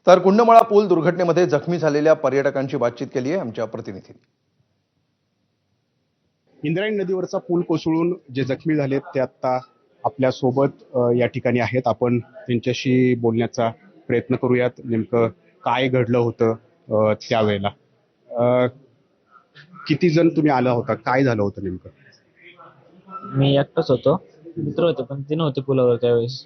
तर कुंडमाळा पूल दुर्घटनेमध्ये जखमी झालेल्या पर्यटकांची बातचीत केली आहे आमच्या प्रतिनिधींनी। इंद्रायणी नदीवरचा पूल कोसळून जे जखमी झालेत ते आता आपल्या सोबत या ठिकाणी आहेत। आपण त्यांच्याशी बोलण्याचा प्रयत्न करूयात। नेमकं काय घडलं होतं त्यावेळेला, किती जण तुम्ही आला होता, काय झालं होतं नेमकं? मी एकटाच होतो, मित्र होते पण ते नव्हते पुलावर त्यावेळेस।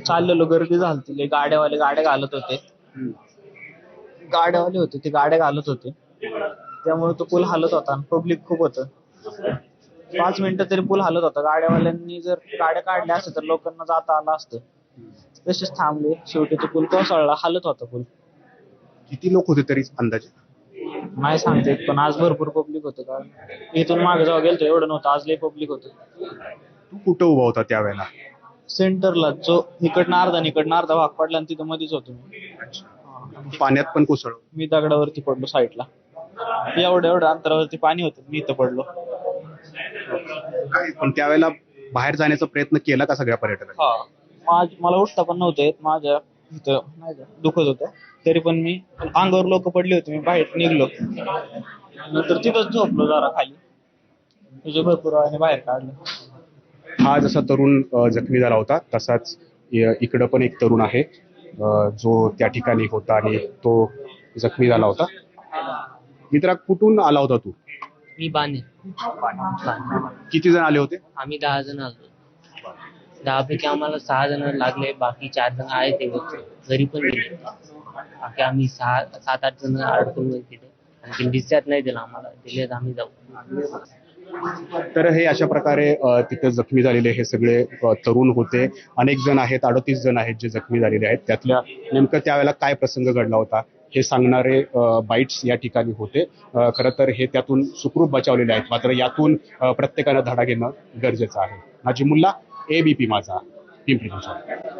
चाललेलो, गर्दी झालती, गाड्यावाले गाड्या घालत होते, गाड्यावाले होते ते गाड्या घालत होते, त्यामुळे तो पूल हालत होता आणि पब्लिक खूप होतं। 5 मिनिटं तरी पूल हालत होता। गाड्यावाल्यांनी जर गाड्या काढल्या असत्या तर लोकांना जाता आलं असतं, तसेच थांबले। शेवटी तो पूल कोसळला, हालत होता पूल। किती लोक होते तरी अंदाजे? नाही सांगते, पण आज भरपूर पब्लिक होतं, कारण इथून मागे जेव्हा गेलतो एवढं नव्हतं, आज लय पब्लिक होतं। तू कुठं उभा होता त्यावेळेला? सेंटरला, जो इकडनं अर्धा भाग पडला आणि तिथं मध्येच होतो मी। पाण्यात पण कोसळ? मी दगडावरती पडलो साईडला, एवढ्या अंतरावरती पाणी होतं, मी इथं पडलो। पण त्यावेळेला बाहेर जाण्याचा प्रयत्न केला का सगळ्या पर्यटकांनी? मला उठता पण नव्हतं येत, माझ्या इथं नाही का दुखत होतं, तरी पण मी अंगावर लोक पडली होती, मी बाहेर निघलो, नंतर तिथंच झोपलो जरा खाली, तुझे भरपूर वेळाने बाहेर काढलं। हा जसा तरुण जखमी झाला होता तसाच इकडं पण एक तरुण आहे जो त्या ठिकाणी होता आणि तो जखमी झाला होता। मित्रा, कुठून आला होता तू? मी बाणे। किती जण आले होते? आम्ही 10 जण आलो। 10 पैकी आम्हाला 6 जण लागले, बाकी 4 जण आहेत ते घरी पण गेले। बाकी आम्ही 7-8 जण अडकून तिथे, आणखी डिस्चार्ज नाही दिला आम्हाला, दिले आम्ही जाऊ। तर हे अशा प्रकारे तिथे जखमी झालेले हे सगळे तरुण होते। अनेक जण आहेत, 38 जण आहेत जे जखमी झालेले आहेत। त्यातल्या नेमकं त्यावेळेला काय प्रसंग घडला होता हे सांगणारे बाईट्स या ठिकाणी होते। खरं तर हे त्यातून सुखरूप बचावलेले आहेत, मात्र यातून प्रत्येकानं धडा घेणं गरजेचं आहे। नाजिमुल्ला, ABP माझा, पिंपरी चिंचवड।